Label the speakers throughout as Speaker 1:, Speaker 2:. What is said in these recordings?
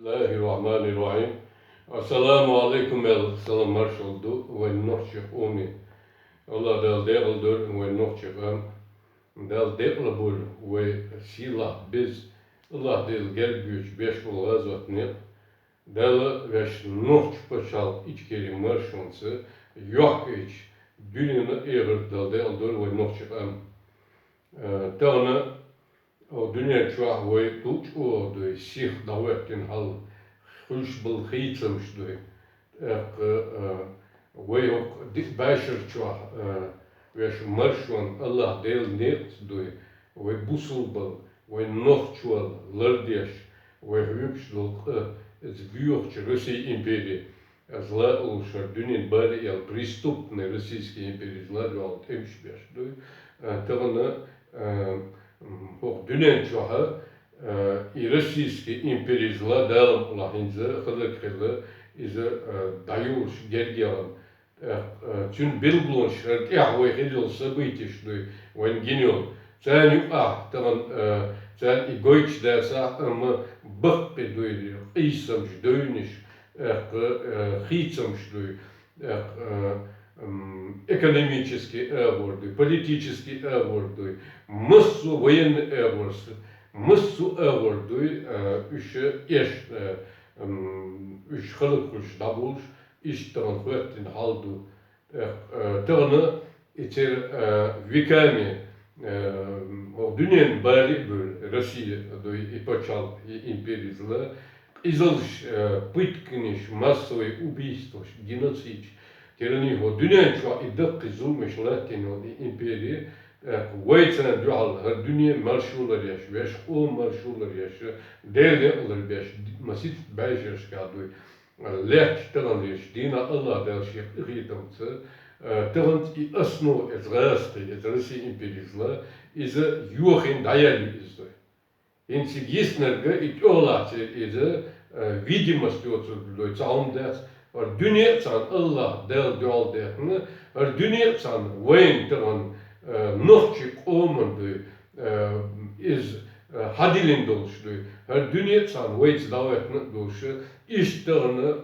Speaker 1: Bismillahirrahmanirrahim. Assalamu alaikum el salam marşaldu ve nohçuk umi. Allah dal değildir ve nohçukam. Dal değilbul ve silah biz Allah del gel güç beş bul azatni. Dal veş nohç paşal içkeri marşansı yok hiç. Dünyanı eğer dal değildir ve nohçukam. Tağına o dünya çoğu ve tuç oldu sih davetin hal خوش بالخيط مش دوي ويوك ديك باشر شوح ويش مرشون الله ديل نيت دوي ويبوصل بال وينوخ شوال لرديش ويهوكش دول زبيوخش России империи зла улшар дюнин бали ял преступный российский империи зла дуал темшбеш дуй тагына дюнин чоха и российский империя зла далом лахинза хылы иза даюш гергелан тюн билблонш яхвой хидел событий что вон генел цаню таган цан и гойч даса мы бахпе дуйли исам ждойниш хитсам что экономический эворды политический эворды массу военный эворды Mıssu öğürdü, üç kılık kuş dabulş, işten kuvvetin haldu. Tığını içer vikami, o dünyanın bari böyle, Rusya, İpaçal imperizla, izalış, pıtkiniş, massovый убийство, геноцид. Tereni o dünyanın çoğu iddia kızılmış Latin o imperiya, ويتنا جعل الدنيا مرشولة ياش ويش أو مرشولة ياش ديلي الله بيش مسيت بايش كادوي ليش تغن ياش دينا الله دال شيء غيتم تغن أسنو إزغاستي إزرسي إمبريزلا إذا يوخين دايالي إزدوي إنسي جيسنرغا إتولاتي إذا видимость отсюда цаумдес الدنيا цан الله дал дал дехна الدنيا цан وين تغن nohçuk olmadı iz hadilin doluştu. Her dünya san vayt davetne doluşu iştahını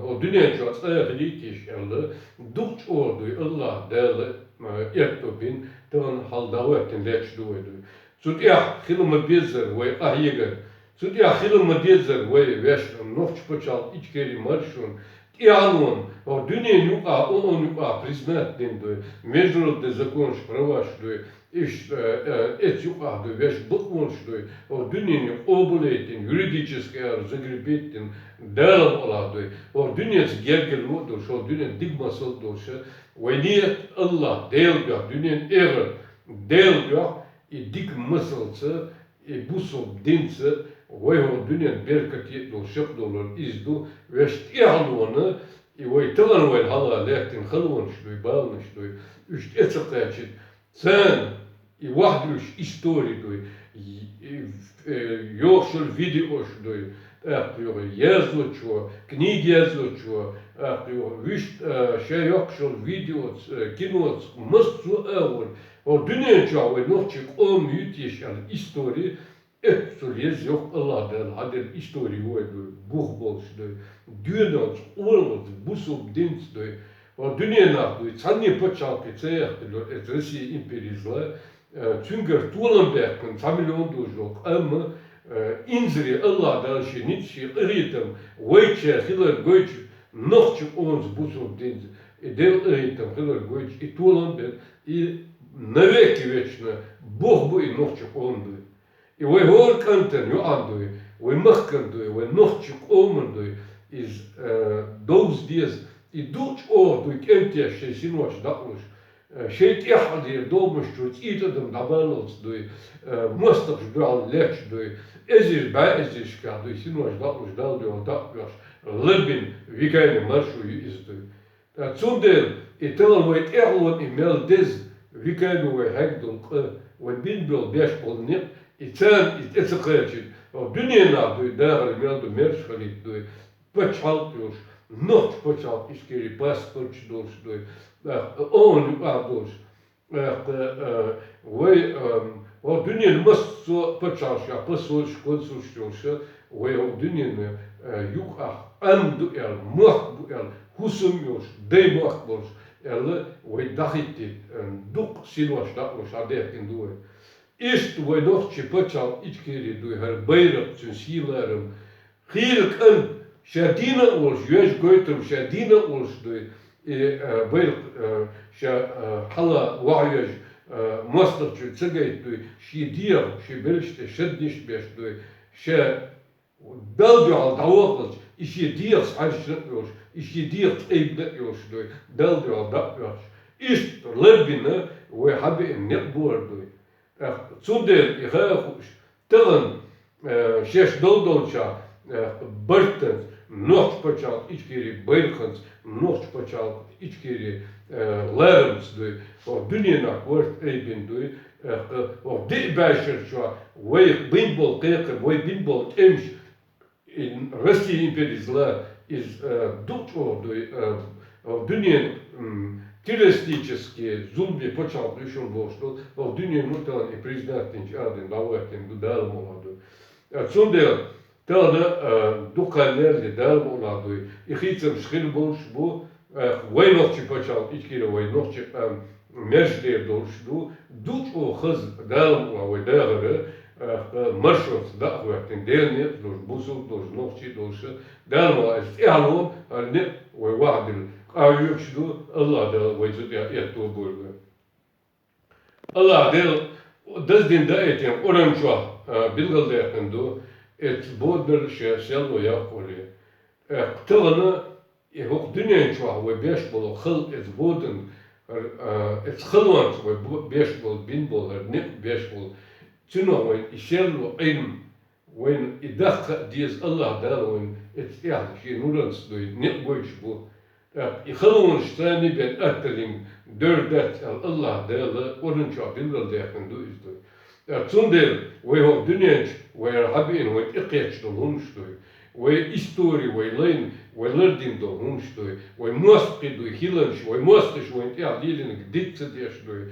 Speaker 1: o dünya çok ahli kişilerle duç oldu Allah değerli ertopin tan hal davetin leç doydu. Sut ya hilma bezer ve ahyeger. Sut ya hilma bezer ve veş nohç paçal içkeri marşun Иалон, в дюне нюка, он нюка признать дендуй, международный закон права что иш эти ады веш буквон что в дюне облетин юридическое загребетин дал оладуй, в дюне с гергел воду, что в дюне дигмасал душа, войне Аллах дел бя, дюне эра дел бя и диг масалца и бусов денца. Войгон дünyanın berkati dol şık dolur izdu ve ihtiyarlığını ve tılan hala lektin halvan şuy balmış şuy üç etkayçı sen vahdülüş istori duy yoksul video şuy diyor yazıcı kniги yazıcı diyor üç şey yoksul video kino mıstu evvel o dünya çağı nohçuk o müthiş istori Söyleyez yok Allah'tan hadir istori oydu, buh bolşdu, dünyada olmadı, bu subdinçdu, o dünyada sanki paçalkı çayaktılar, Rusya imperizla, çünkü tuğlanberkın tamilyon dojok, ama inziri Allah'tan şey nitşi iritem, vayçe hilar goyç, nohçuk ons bu subdinç, del iritem hilar goyç, i tuğlanberk, i навеки вечно, Бог бы и nohçuk ondu. И вы горкантен, ю андуй, вы махкандуй, вы нохчик омандуй, из доуздез, и дуч ордуй, кентящий синоч дакуш, шейт яхадир, домыштуй, итадам дабалоцдуй, мостов ждал лечдуй, эзиш баэзишкадуй, синоч дакуш далдуй, он дакуш, лебин, вигайны маршуй издуй. Цундел, и теловой эрлон, и мелдез, вигайну вы хэгдун, вы бинбел бешпол нет, И цен, и это кричит, в dünyada duy, değerli meldu merşhalit duy, paçal diyor, not paçal işkeri pasport diyor, on diyor, ve o dünyanın masu paçal ya, pasul konsul diyor, o dünyanı yuk amdu muak bu husum yoş, deymuak boş, ve dahitti duk silvaş dakmış adekin duy. İşte ve nohçi paçal içkeri duy her bayrak tün silarım. Hilik an şadina olş, yüz götüm şadina olş duy. Bayrak hala vayaj مصدر تجيتوي شي دير شي بلش شدنيش بيش دوي شا دلدو على دواقل إشي دير صحيح شنقوش إشي دير تقيب نقوش دوي دلدو على دقوش إيش لبنا وحبي نقبور دوي تودر إخاخوش تغن شاش دلدولشا برتن نوخش بچال إچكيري بيرخنس نوخش بچال إچكيري لارمس دوي dünyana kort eybin duy o de başır şu ve bin bol kıyık ve bin bol emş in Rusya imperiyizla iz duç o duy dünyanın teröристические зумби почал пришел болшто в дünyanın muhtemelen президентин adın davatin bu dağılım oladı. Sonra tane dukallerle dağılım oladı. İhitsem şkil bolş bu войновчи почал ичкири войновчи междер долшду дуч о хыз далм о дагыры маршрут да вактин дерни долш бусу долш новчи долш далм о иалом не ой вахдил аюкшду Allah da вайзуд я эту бургу Allah da dazdin da etem orançwa bilgilde yakındu et bodber şeselno yakoli tığını هو دنيا شو هو بيشبل خلق إثبودن إتخلوان شو بيشبل بينبل نق بيشبل شنو وين يشيلو علم وين يدخل ديز الله ده وين إتياه شيء نورنس دوي نق بيشبل يخلون شتاني بين أتلين دردت الله ده ورن شو بينبل ده كندو إزدوي تندر وهو دنيا ويرحبين وين إقيش دلهم شتوي وإستوري ويلين ويلردين دلهم شتوي وموسقي دوي هيلنش وموسقش وين تعديلين قديت تديش دوي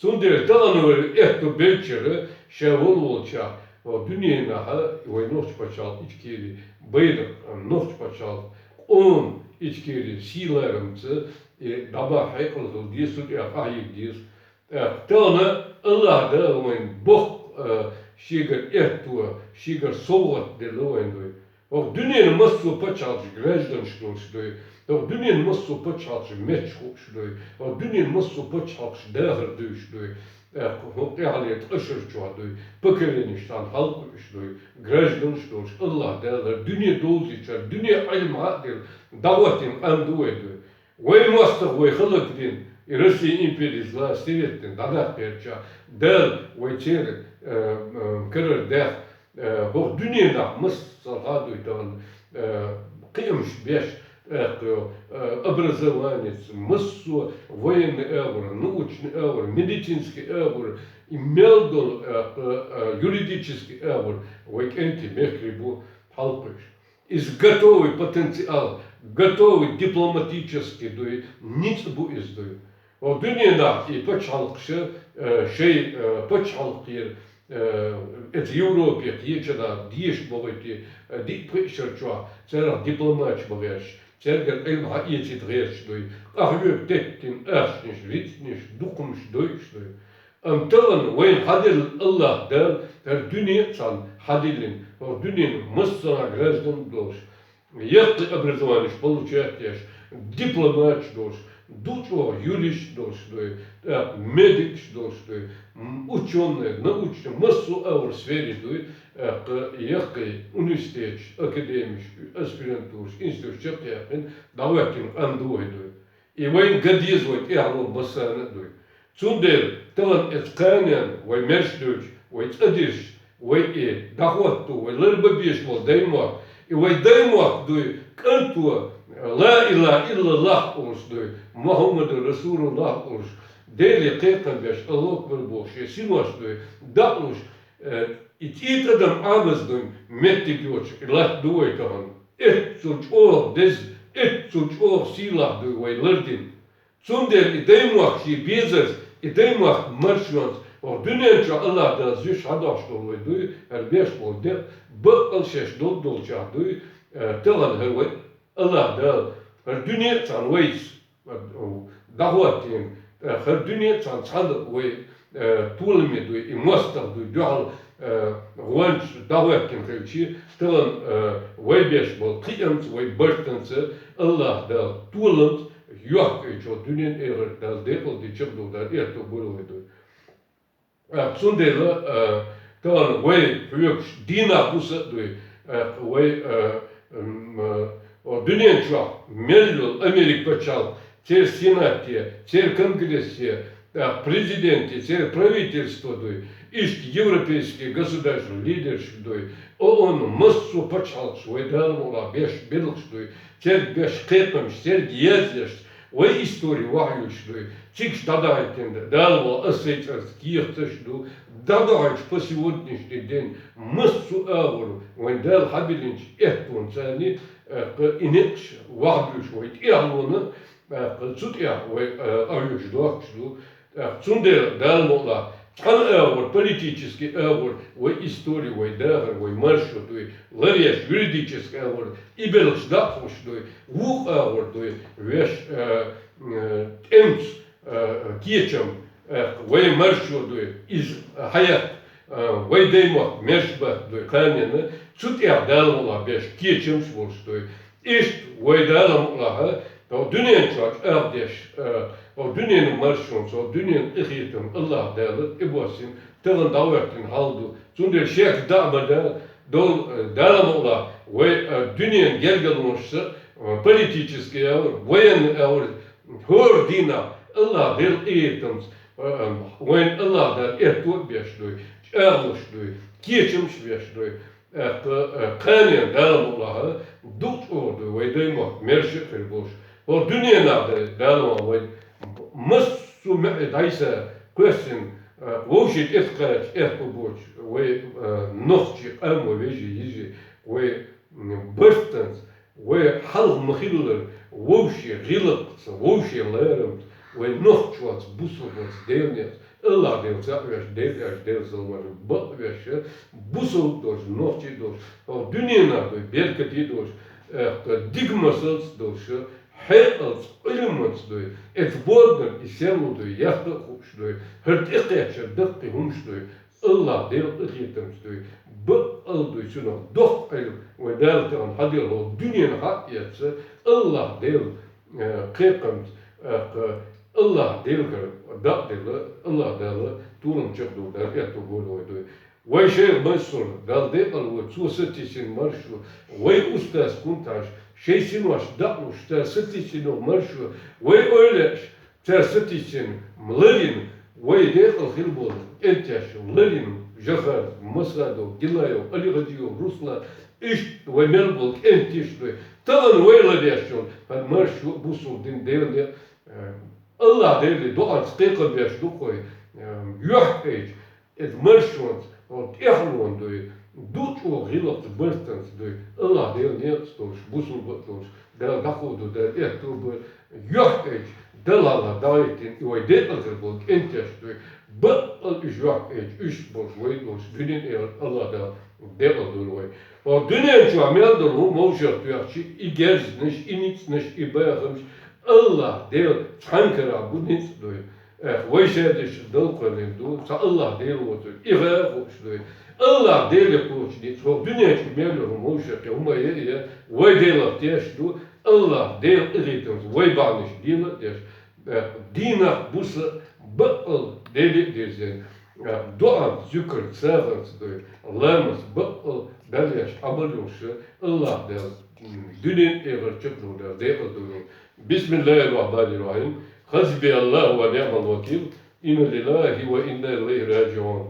Speaker 1: تندر تغنو إحتو بلشرة شاول والشا ودنيا نها وينوش بشال إچكيري بيرق نوش بشال on içkeri silarımızı daba haykıl diyorsun ya hayır diyorsun. Tane Allah da oyun bok şigar ertuğa şigar soğuk derler oyun doy. O dünyanın massu paçalcı grajdan şdoy. O dünyanın massu paçalcı meçhuk şdoy. O dünyanın massu paçalcı dağır doy. O realiyet aşır çoğadoy. Pökerenişten halk şdoy. Grajdan şdoy. Allah derler. Dünya doz içer. Dünya ilm hadir. Davatin anduy doy. Vay mastır vay halk din. Rusya imperiyizla Sovettin danak perça. Del vay çer kırır der. O dünyada mısır hadoydan kıymış beş образование, массу военный эвр, научный эвр, медицинский эвр, имел юридический эвр, войкенти мехрибу халпыш. Изготовый потенциал, готовый дипломатический, ниц бу издуй. O dünyada paçalıkşı şey paçalıkır et Европе geçeda diş boğutu dik pişirçwa çera diplomat boğaş çerger elm hayeti dreşdoy ahüp tettin erşniş vitniş dukumş doyşdoy amtalan veyn hadil Allah der dünya san hadilin o dünyanın mısra grazdan doş yakı образование получает яш дипломат дош Дучо, юрист должен, медик должен, ученый, научный, массу в сфере, якой университет, академический, аспирантур, институт, чепяпин, давайте андуй. И войн гадизвать, и алло басана дуй. Цундер, талан этканян, вой мершдуч, вой цадиш, вой и дахватту, вой лырбабиш, вой даймак, и вой даймак дуй, кантуа, La ilahe illallah olsun, Muhammed Resulullah olsun. Deli kıyıkan beş, Allah akbar boş, sinuaş diyor, dağılmış. İt adam ağızdan metti göçük, lat duay tahan. Et suç or dez, et suç or silah diyor, vaylardin. Sünder ideymak şey bezes, ideymak marşvans, O dünyanın Allah da züş hadaş doluydu, her beş oldu, bu alşeş dol çağdı, tağın her Allah da her dünya tanıyız, davetin, her dünya tanıdı ve tulmedu, imastadu, dual Wanch davetin kırçı, tağın ve beş bol, kıyamız ve bırtınsı, Allah da tulent, yok o dünyanın eğer da dekıldı çıktı da erto buluydu. Zonder tağın ve büyük dina busa duy, ve o dünyanın çok milyon Amerika çal, çer senatiye, çer kongresiye, президенты, теперь правительство, и европейские государства, лидерство, он массу почал, свой дармула, беш белкство, теперь беш кепом, теперь ездишь, ой историю вахлюшто, чик дадайтен, дармула, осетарс, кирташто, дадайч по сегодняшний день массу авру, вон дал хабилинч, эхтун цани, инекш, вахлюш, ой, ирлуна, цутя, ой, авлюш, дуахчду, Зonder дармола, kan över, политический över, ve историю, ve dağır, ve marşı, лареш, юридический över, и белшдахуш, вух över, веш эмц, кечем, ve marşı, из hayat, ve deymak, meşbah, kanını, çut ya darmola, beş kечем şvurş, iş, ve darmola, o dünyanın çok erdeş, o dünyanın marşonsu, o dünyanın ihiyetim, Allah derler, ibasim, tığın davetin haldu. Sonra şeyh dağmada, darmola, ve dünyanın gergelmişse, политический avur, voyenni avur, hor dina, Allah der ihiyetim, ve Allah der ertuğ beşdoy, ermişdoy, kечем şveşdoy, kanyan darmola, dut ordu, ve deymak, merşekir boş. O dünyada dalma ve masu daysa question vojit efkaç efkuboç ve nohçi am ve jiyi ve bastans ve halk mahiller voji gilqs voji larım ve nohçvat busuvas devnet Allah devsa ve devsalmar bak ve busuv doş nohçi doş o dünyada berkati doş digmasız doş Heyels, ilmens doy, et worden isemu doy, yahda hoş doy, hert iqeçer dıqqi humş doy, Allah del iqetems doy, bu al doy şuna doh ayl ve deltan hadir o dünyanın hak yetse, Allah del qeqems, Allah del da del, Allah del turun çıktı der eto boloy doy. Ve şey mesur, dal de al ve susetisin marşu, ve ustas kuntaş, şeysin var, dağmış, tersit için o marşı, ve öyle tersit için mlerin, ve de alhil bol, enteş, mlerin, jahar, masado, gilayo, aligadio, rusla, iş, ve melbol, enteş, tağın ve ladyaşyon, ben marşı, busul din devle, Allah devle, doğan stekal yaş, dukoy, yuh ej, et marşyon, o ehlon doy, Dut o gilot bırtans doy, Allah del net stoş, busul batloş, del dahudu del ertubu, yok eç, del Allah daitin, ve del agrbol, enteş doy, bat al iş yok eç, iş boş, ve doş, dünin Allah del adur ve. O dünin şu amel dolu, mavşak duyakçı, igerzniş, initsniş, ibayakmış, Allah del çankara bu nits doy, ve şeydiş del kalem doy, Allah del otur, iğe hoş doy, Allah dele koçni, so dünya çümeliyorum o şekilde, umayı ve dele teşdu, Allah dele iletimiz, ve bağış dile teş, dina busa, ba'al dele dezen, doğa zükür sevans doy, lamas ba'al belyaş amalyoşu, Allah dele, dünya eğer çıktı dele doy. Bismillahirrahmanirrahim. Hasbiyallahu ve ni'mal vekil. İnna lillahi ve inna ileyhi raciun.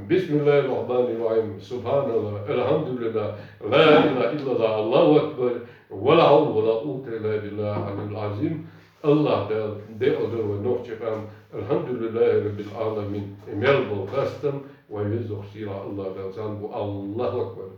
Speaker 1: Bismillahirrahmanirrahim. Subhanallah. Elhamdülillah. La ilahe illallah. Allahu ekber. Ve la havle ve la kuvvete illa billahi aliyyil azim. Allah de odur ve nohçefam. Elhamdülillahi rabbil alamin. Emel bol kastam ve yüzük sira Allah da zan bu Allahu ekber.